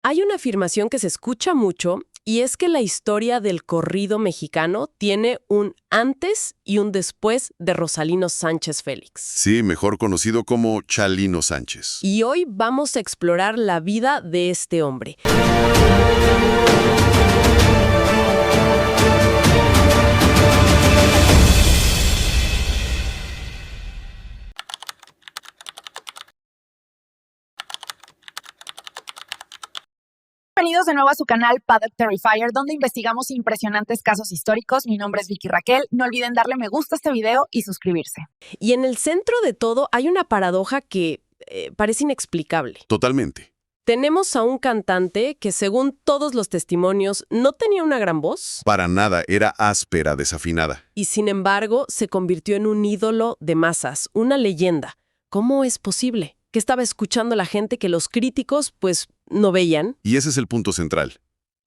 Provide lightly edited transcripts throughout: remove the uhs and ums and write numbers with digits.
Hay una afirmación que se escucha mucho y es que la historia del corrido mexicano tiene un antes y un después de Rosalino Sánchez Félix. Sí, mejor conocido como Chalino Sánchez. Y hoy vamos a explorar la vida de este hombre. Bienvenidos de nuevo a su canal Paddock Terrifier, donde investigamos impresionantes casos históricos. Mi nombre es Vicky Raquel. No olviden darle me gusta a este video y suscribirse. Y en el centro de todo hay una paradoja que parece inexplicable. Totalmente. Tenemos a un cantante que, según todos los testimonios, no tenía una gran voz Para nada, era áspera, desafinada. y, sin embargo, se convirtió en un ídolo de masas, una leyenda. ¿Cómo es posible? Que estaba escuchando la gente que los críticos, pues, no veían. Y ese es el punto central.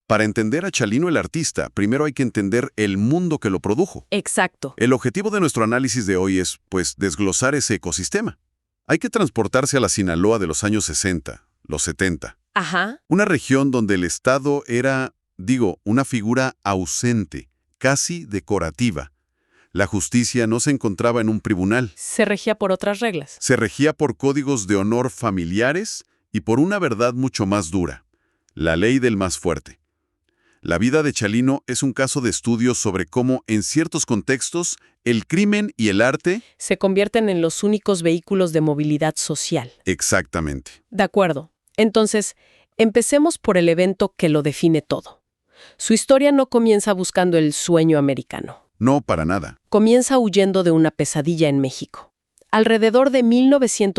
Para entender a Chalino el artista, primero hay que entender el mundo que lo produjo. Exacto. El objetivo de nuestro análisis de hoy es, pues, desglosar ese ecosistema. Hay que transportarse a la Sinaloa de los años 60, los 70. Ajá. Una región donde el Estado era, una figura ausente, casi decorativa. La justicia no se encontraba en un tribunal. Se regía por otras reglas. Se regía por códigos de honor familiares y por una verdad mucho más dura, la ley del más fuerte. La vida de Chalino es un caso de estudio sobre cómo, en ciertos contextos, el crimen y el arte... Se convierten en los únicos vehículos de movilidad social. Exactamente. De acuerdo. Entonces, empecemos por el evento que lo define todo. Su historia no comienza buscando el sueño americano. No, para nada. Comienza huyendo de una pesadilla en México. Alrededor de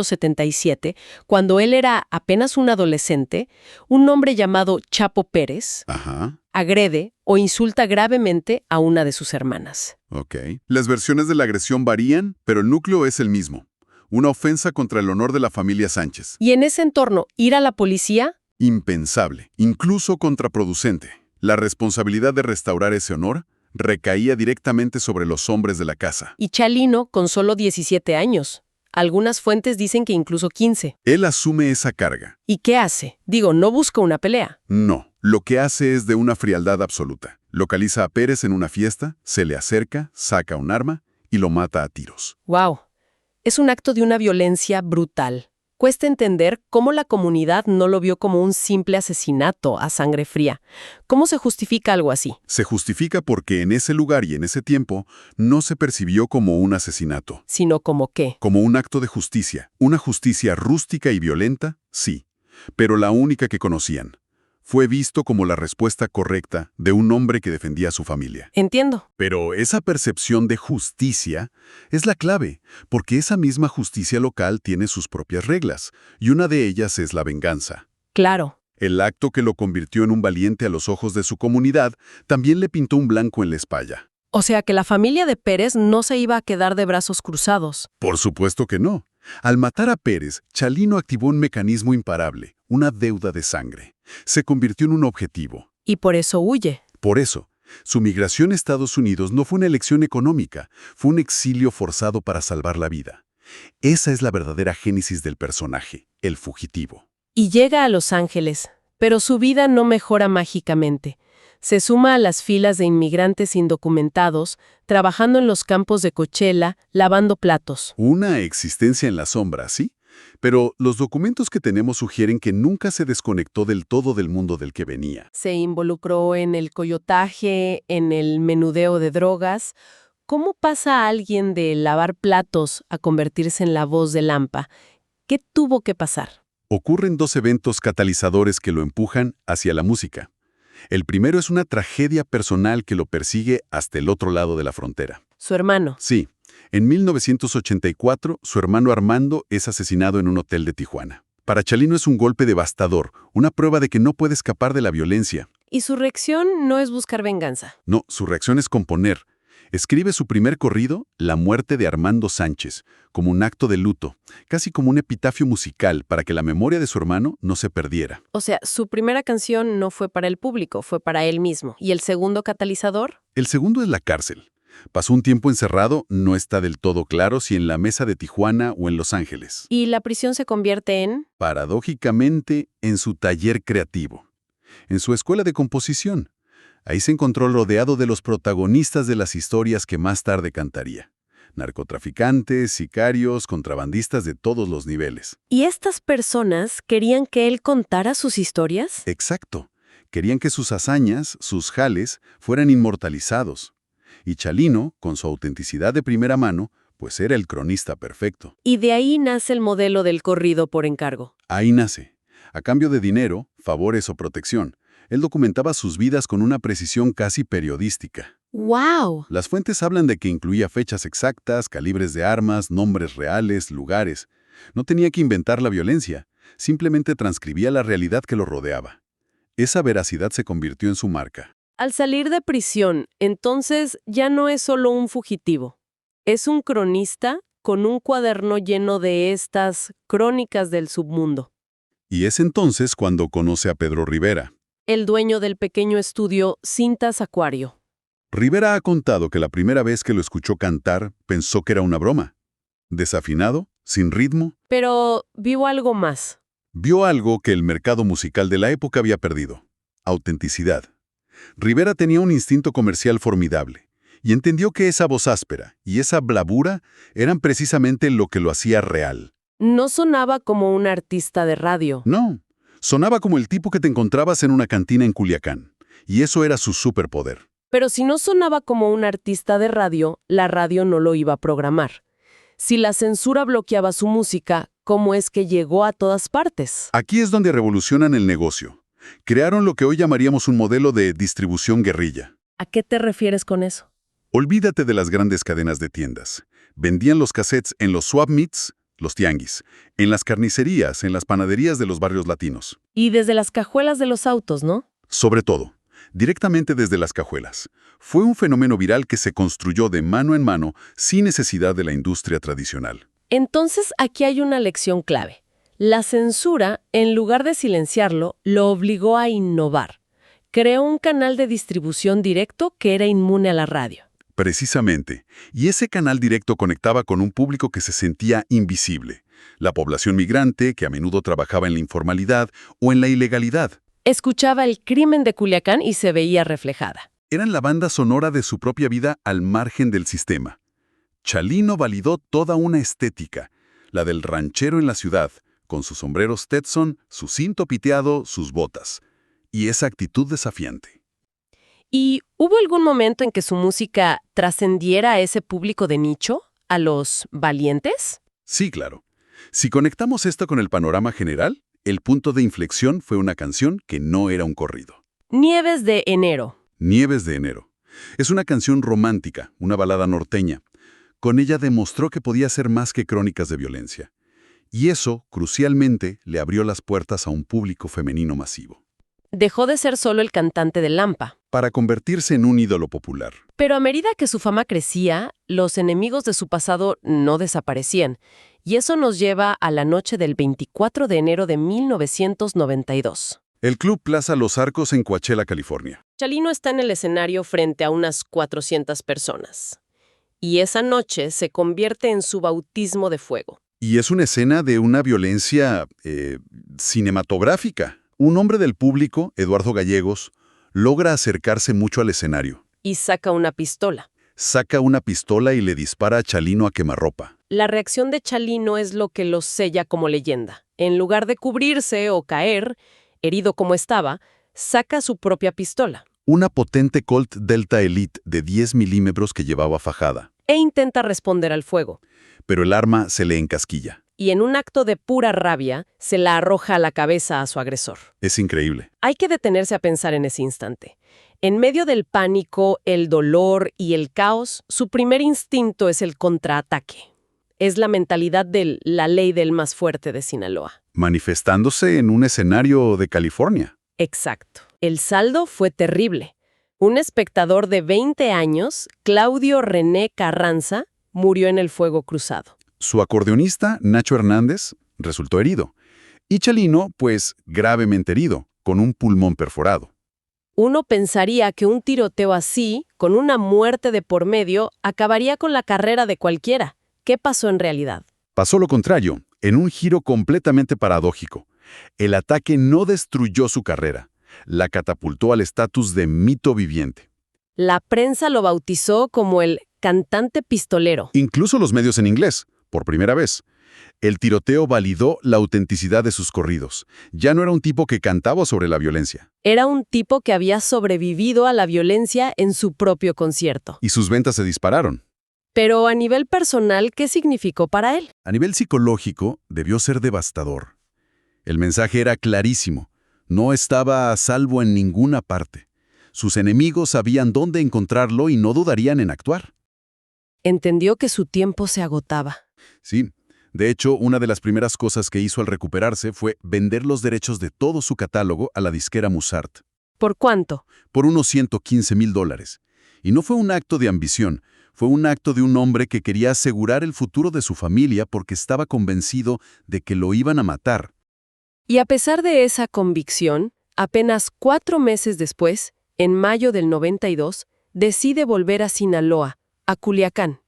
1977, cuando él era apenas un adolescente, un hombre llamado Chapo Pérez Ajá, agrede o insulta gravemente a una de sus hermanas. ok. Las versiones de la agresión varían, pero el núcleo es el mismo. Una ofensa contra el honor de la familia Sánchez. Y en ese entorno, ir a la policía, Impensable, incluso contraproducente. La responsabilidad de restaurar ese honor recaía directamente sobre los hombres de la casa. y Chalino con solo 17 años. Algunas fuentes dicen que incluso 15. Él asume esa carga. ¿Y qué hace? No busca una pelea. No, lo que hace es de una frialdad absoluta. Localiza a Pérez en una fiesta, se le acerca, saca un arma y lo mata a tiros. ¡Wow! Es un acto de una violencia brutal. Cuesta entender cómo la comunidad no lo vio como un simple asesinato a sangre fría. ¿Cómo se justifica algo así? Se justifica porque en ese lugar y en ese tiempo no se percibió como un asesinato, Sino como qué. como un acto de justicia. Una justicia rústica y violenta, sí, pero la única que conocían. Fue visto como la respuesta correcta de un hombre que defendía a su familia. Entiendo. Pero esa percepción de justicia es la clave, porque esa misma justicia local tiene sus propias reglas, y una de ellas es la venganza. Claro. El acto que lo convirtió en un valiente a los ojos de su comunidad también le pintó un blanco en la espalda. O sea que la familia de Pérez no se iba a quedar de brazos cruzados. Por supuesto que no. Al matar a Pérez, Chalino activó un mecanismo imparable, una deuda de sangre. Se convirtió en un objetivo. Y por eso huye. Por eso, su migración a Estados Unidos no fue una elección económica, fue un exilio forzado para salvar la vida. Esa es la verdadera génesis del personaje, el fugitivo. Y llega a Los Ángeles. Pero su vida no mejora mágicamente. Se suma a las filas de inmigrantes indocumentados, trabajando en los campos de Coachella, lavando platos. Una existencia en la sombra, ¿sí? Pero los documentos que tenemos sugieren que nunca se desconectó del todo del mundo del que venía. Se involucró en el coyotaje, en el menudeo de drogas. ¿Cómo pasa a alguien de lavar platos a convertirse en la voz de Lampa? ¿Qué tuvo que pasar? Ocurren dos eventos catalizadores que lo empujan hacia la música. El primero es una tragedia personal que lo persigue hasta el otro lado de la frontera. Su hermano. Sí, en 1984, su hermano Armando es asesinado en un hotel de Tijuana. Para Chalino es un golpe devastador, una prueba de que no puede escapar de la violencia. Y su reacción no es buscar venganza. No, su reacción es componer. Escribe su primer corrido, La muerte de Armando Sánchez, como un acto de luto, casi como un epitafio musical para que la memoria de su hermano no se perdiera. O sea, su primera canción no fue para el público, fue para él mismo. ¿Y el segundo catalizador? El segundo es la cárcel. Pasó un tiempo encerrado, no está del todo claro si en la Mesa de Tijuana o en Los Ángeles. Y la prisión se convierte en... Paradójicamente, en su taller creativo, en su escuela de composición. Ahí se encontró rodeado de los protagonistas de las historias que más tarde cantaría. Narcotraficantes, sicarios, contrabandistas de todos los niveles. ¿Y estas personas querían que él contara sus historias? Exacto. Querían que sus hazañas, sus jales, fueran inmortalizados. Y Chalino, con su autenticidad de primera mano, pues era el cronista perfecto. Y de ahí nace el modelo del corrido por encargo. Ahí nace. A cambio de dinero, favores o protección, él documentaba sus vidas con una precisión casi periodística. ¡Wow! Las fuentes hablan de que incluía fechas exactas, calibres de armas, nombres reales, lugares. No tenía que inventar la violencia, simplemente transcribía la realidad que lo rodeaba. Esa veracidad se convirtió en su marca. Al salir de prisión, entonces ya no es solo un fugitivo. Es un cronista con un cuaderno lleno de estas crónicas del submundo. Y es entonces cuando conoce a Pedro Rivera. El dueño del pequeño estudio Cintas Acuario. Rivera ha contado que la primera vez que lo escuchó cantar pensó que era una broma. Desafinado, sin ritmo, Pero vio algo más. vio algo que el mercado musical de la época había perdido: autenticidad. Rivera tenía un instinto comercial formidable y entendió que esa voz áspera y esa bravura eran precisamente lo que lo hacía real. No sonaba como un artista de radio. No, sonaba como el tipo que te encontrabas en una cantina en Culiacán, y eso era su superpoder. Pero si no sonaba como un artista de radio, la radio no lo iba a programar. Si la censura bloqueaba su música, ¿cómo es que llegó a todas partes? Aquí es donde revolucionan el negocio. Crearon lo que hoy llamaríamos un modelo de distribución guerrilla. ¿A qué te refieres con eso? Olvídate de las grandes cadenas de tiendas. Vendían los cassettes en los swap meets, los tianguis, en las carnicerías, en las panaderías de los barrios latinos. Y desde las cajuelas de los autos, ¿no? Sobre todo, directamente desde las cajuelas. Fue un fenómeno viral que se construyó de mano en mano sin necesidad de la industria tradicional. Entonces aquí hay una lección clave. La censura, en lugar de silenciarlo, lo obligó a innovar. Creó un canal de distribución directo que era inmune a la radio. Precisamente, y ese canal directo conectaba con un público que se sentía invisible. La población migrante, que a menudo trabajaba en la informalidad o en la ilegalidad. Escuchaba el crimen de Culiacán y se veía reflejada. Eran la banda sonora de su propia vida al margen del sistema. Chalino validó toda una estética, la del ranchero en la ciudad, con sus sombreros Stetson, su cinto piteado, sus botas, y esa actitud desafiante. ¿Y hubo algún momento en que su música trascendiera a ese público de nicho, a los valientes? Sí, claro. Si conectamos esto con el panorama general, el punto de inflexión fue una canción que no era un corrido. Nieves de enero. Nieves de enero. Es una canción romántica, una balada norteña. Con ella demostró que podía ser más que crónicas de violencia. Y eso, crucialmente, le abrió las puertas a un público femenino masivo. Dejó de ser solo el cantante de Lampa. Para convertirse en un ídolo popular. Pero a medida que su fama crecía, los enemigos de su pasado no desaparecían. Y eso nos lleva a la noche del 24 de enero de 1992. El Club Plaza Los Arcos en Coachella, California. Chalino está en el escenario frente a unas 400 personas. Y esa noche se convierte en su bautismo de fuego. Y es una escena de una violencia cinematográfica. Un hombre del público, Eduardo Gallegos, logra acercarse mucho al escenario. Y saca una pistola. Saca una pistola y le dispara a Chalino a quemarropa. La reacción de Chalino es lo que lo sella como leyenda. En lugar de cubrirse o caer, herido como estaba, saca su propia pistola. Una potente Colt Delta Elite de 10 milímetros que llevaba fajada. E intenta responder al fuego. Pero el arma se le encasquilla. Y en un acto de pura rabia, se la arroja a la cabeza a su agresor. Es increíble. Hay que detenerse a pensar en ese instante. En medio del pánico, el dolor y el caos, su primer instinto es el contraataque. Es la mentalidad de la ley del más fuerte de Sinaloa. Manifestándose en un escenario de California. Exacto. El saldo fue terrible. Un espectador de 20 años, Claudio René Carranza, murió en el fuego cruzado. Su acordeonista, Nacho Hernández, resultó herido. Y Chalino, pues, gravemente herido, con un pulmón perforado. Uno pensaría que un tiroteo así, con una muerte de por medio, acabaría con la carrera de cualquiera. ¿Qué pasó en realidad? Pasó lo contrario, en un giro completamente paradójico. El ataque no destruyó su carrera, la catapultó al estatus de mito viviente. La prensa lo bautizó como el cantante pistolero. Incluso los medios en inglés, por primera vez. El tiroteo validó la autenticidad de sus corridos. Ya no era un tipo que cantaba sobre la violencia. Era un tipo que había sobrevivido a la violencia en su propio concierto. Y sus ventas se dispararon. Pero a nivel personal, ¿qué significó para él? A nivel psicológico, debió ser devastador. El mensaje era clarísimo. No estaba a salvo en ninguna parte. Sus enemigos sabían dónde encontrarlo y no dudarían en actuar. Entendió que su tiempo se agotaba. Sí. De hecho, una de las primeras cosas que hizo al recuperarse fue vender los derechos de todo su catálogo a la disquera Musart. ¿Por cuánto? Por unos $115,000. Y no fue un acto de ambición, fue un acto de un hombre que quería asegurar el futuro de su familia porque estaba convencido de que lo iban a matar. Y a pesar de esa convicción, apenas 4 meses después, en mayo del 92, decide volver a Sinaloa, a Culiacán,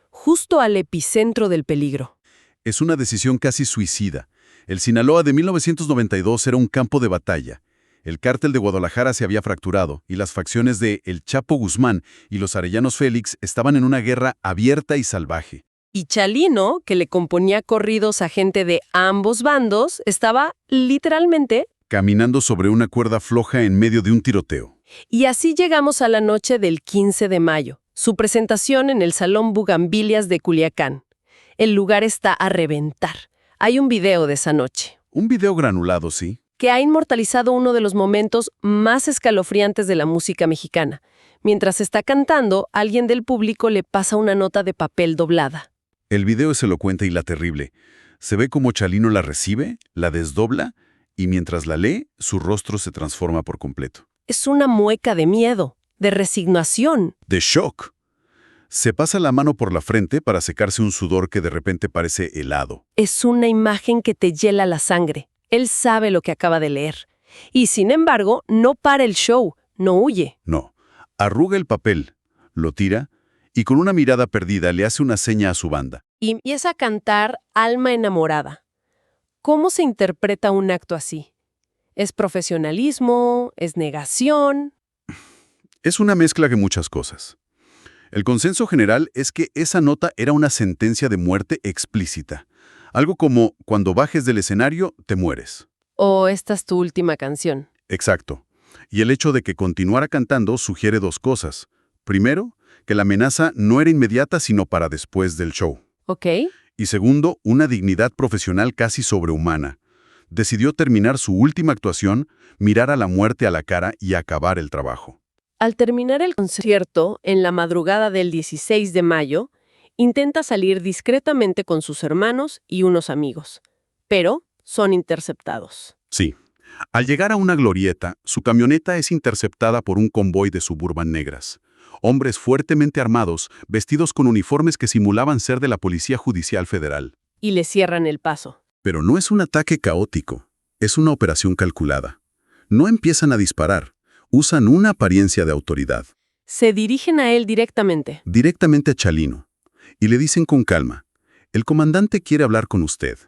justo al epicentro del peligro. Es una decisión casi suicida. El Sinaloa de 1992 era un campo de batalla. El cártel de Guadalajara se había fracturado y las facciones de El Chapo Guzmán y los Arellanos Félix estaban en una guerra abierta y salvaje. Y Chalino, que le componía corridos a gente de ambos bandos, estaba literalmente... caminando sobre una cuerda floja en medio de un tiroteo. Y así llegamos a la noche del 15 de mayo, su presentación en el Salón Bugambilias de Culiacán. El lugar está a reventar. Hay un video de esa noche. Un video granulado, sí. Que ha inmortalizado uno de los momentos más escalofriantes de la música mexicana. Mientras está cantando, alguien del público le pasa una nota de papel doblada. El video es elocuente y la terrible. Se ve como Chalino la recibe, la desdobla, y mientras la lee, su rostro se transforma por completo. Es una mueca de miedo, de resignación. De shock. Se pasa la mano por la frente para secarse un sudor que de repente parece helado. Es una imagen que te hiela la sangre. Él sabe lo que acaba de leer. Y sin embargo, no para el show, no huye. No. Arruga el papel, lo tira y con una mirada perdida le hace una seña a su banda. Y empieza a cantar Alma enamorada. ¿Cómo se interpreta un acto así? ¿Es profesionalismo? ¿Es negación? Es una mezcla de muchas cosas. El consenso general es que esa nota era una sentencia de muerte explícita. Algo como, cuando bajes del escenario, te mueres. ¿O esta es tu última canción? Exacto. Y el hecho de que continuara cantando sugiere dos cosas. Primero, que la amenaza no era inmediata sino para después del show. ¿Ok? Y segundo, una dignidad profesional casi sobrehumana. Decidió terminar su última actuación, mirar a la muerte a la cara y acabar el trabajo. Al terminar el concierto, en la madrugada del 16 de mayo, intenta salir discretamente con sus hermanos y unos amigos, pero son interceptados. Sí. Al llegar a una glorieta, su camioneta es interceptada por un convoy de Suburban negras. Hombres fuertemente armados, vestidos con uniformes que simulaban ser de la Policía Judicial Federal. Y le cierran el paso. Pero no es un ataque caótico, es una operación calculada. No empiezan a disparar, usan una apariencia de autoridad. Se dirigen a él directamente. Directamente a Chalino. Y le dicen con calma, el comandante quiere hablar con usted.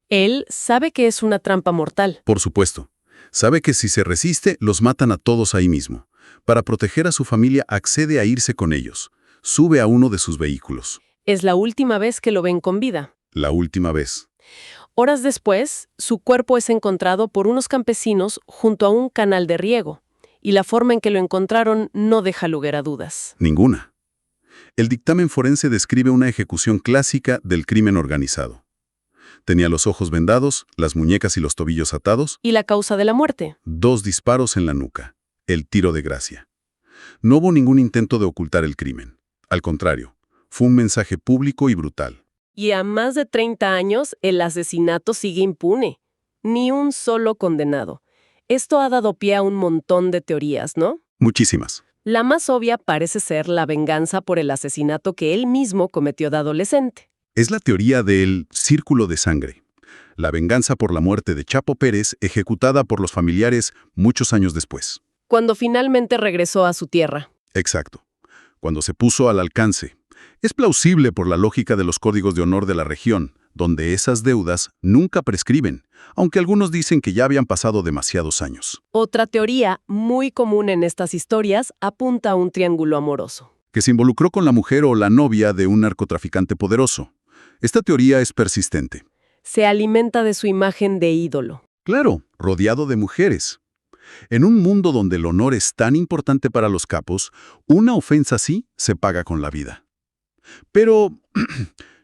Él sabe que es una trampa mortal. Por supuesto. Sabe que si se resiste, los matan a todos ahí mismo. Para proteger a su familia, accede a irse con ellos. Sube a uno de sus vehículos. Es la última vez que lo ven con vida. La última vez. Horas después, su cuerpo es encontrado por unos campesinos junto a un canal de riego. Y la forma en que lo encontraron no deja lugar a dudas. Ninguna. El dictamen forense describe una ejecución clásica del crimen organizado. Tenía los ojos vendados, las muñecas y los tobillos atados. ¿Y la causa de la muerte? 2 disparos en la nuca. El tiro de gracia. No hubo ningún intento de ocultar el crimen. Al contrario, fue un mensaje público y brutal. Y a más de 30 años, el asesinato sigue impune. Ni un solo condenado. Esto ha dado pie a un montón de teorías, ¿no? Muchísimas. La más obvia parece ser la venganza por el asesinato que él mismo cometió de adolescente. Es la teoría del círculo de sangre. La venganza por la muerte de Chapo Pérez ejecutada por los familiares muchos años después. Cuando finalmente regresó a su tierra. Exacto. Cuando se puso al alcance. Es plausible por la lógica de los códigos de honor de la región, donde esas deudas nunca prescriben, aunque algunos dicen que ya habían pasado demasiados años. Otra teoría muy común en estas historias apunta a un triángulo amoroso. Que se involucró con la mujer o la novia de un narcotraficante poderoso. Esta teoría es persistente. Se alimenta de su imagen de ídolo. Claro, rodeado de mujeres. En un mundo donde el honor es tan importante para los capos, una ofensa así se paga con la vida. Pero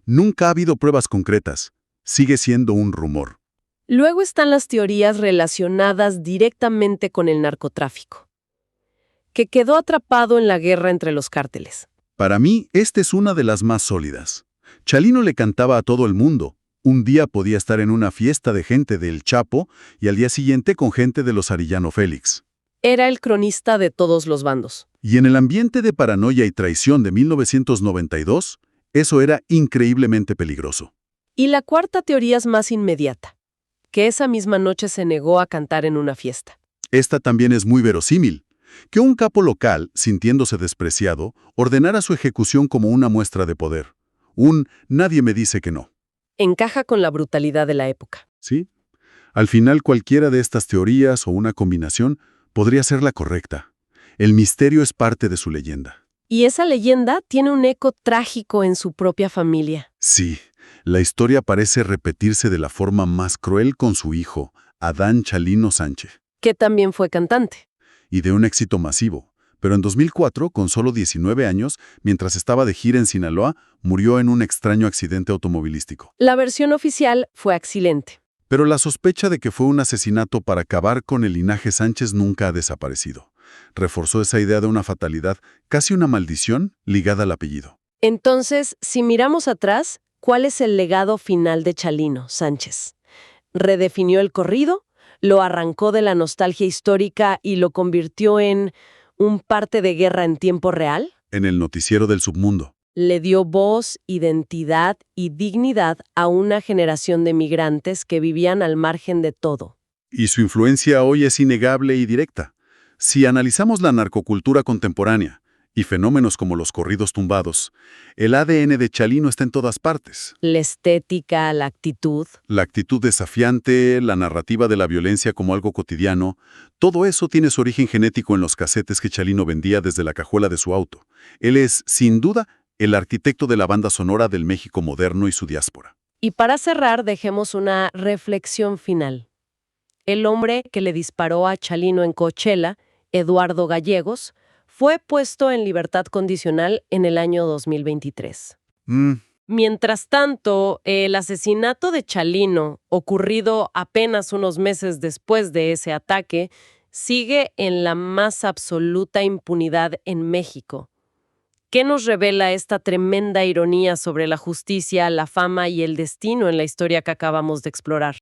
nunca ha habido pruebas concretas. Sigue siendo un rumor. Luego están las teorías relacionadas directamente con el narcotráfico, que quedó atrapado en la guerra entre los cárteles. Para mí, esta es una de las más sólidas. Chalino le cantaba a todo el mundo. Un día podía estar en una fiesta de gente del Chapo y al día siguiente con gente de los Arellano Félix. Era el cronista de todos los bandos. Y en el ambiente de paranoia y traición de 1992, eso era increíblemente peligroso. Y la cuarta teoría es más inmediata, que esa misma noche se negó a cantar en una fiesta. Esta también es muy verosímil. Que un capo local, sintiéndose despreciado, ordenara su ejecución como una muestra de poder. Nadie me dice que no. Encaja con la brutalidad de la época. ¿Sí? Al final, cualquiera de estas teorías o una combinación podría ser la correcta. El misterio es parte de su leyenda. Y esa leyenda tiene un eco trágico en su propia familia. Sí, la historia parece repetirse de la forma más cruel con su hijo, Adán Chalino Sánchez. Que también fue cantante. Y de un éxito masivo. Pero en 2004, con solo 19 años, mientras estaba de gira en Sinaloa, murió en un extraño accidente automovilístico. La versión oficial fue accidente. Pero la sospecha de que fue un asesinato para acabar con el linaje Sánchez nunca ha desaparecido. Reforzó esa idea de una fatalidad, casi una maldición, ligada al apellido. Entonces, si miramos atrás, ¿cuál es el legado final de Chalino Sánchez? ¿Redefinió el corrido? ¿Lo arrancó de la nostalgia histórica y lo convirtió en un parte de guerra en tiempo real? En el noticiero del submundo. Le dio voz, identidad y dignidad a una generación de migrantes que vivían al margen de todo. Y su influencia hoy es innegable y directa. Si analizamos la narcocultura contemporánea y fenómenos como los corridos tumbados, el ADN de Chalino está en todas partes. La estética, la actitud. La actitud desafiante, la narrativa de la violencia como algo cotidiano, todo eso tiene su origen genético en los casetes que Chalino vendía desde la cajuela de su auto. Él es, sin duda, el arquitecto de la banda sonora del México moderno y su diáspora. Y para cerrar, dejemos una reflexión final. El hombre que le disparó a Chalino en Coachella, Eduardo Gallegos, fue puesto en libertad condicional en el año 2023. Mientras tanto, el asesinato de Chalino, ocurrido apenas unos meses después de ese ataque, sigue en la más absoluta impunidad en México. ¿Qué nos revela esta tremenda ironía sobre la justicia, la fama y el destino en la historia que acabamos de explorar?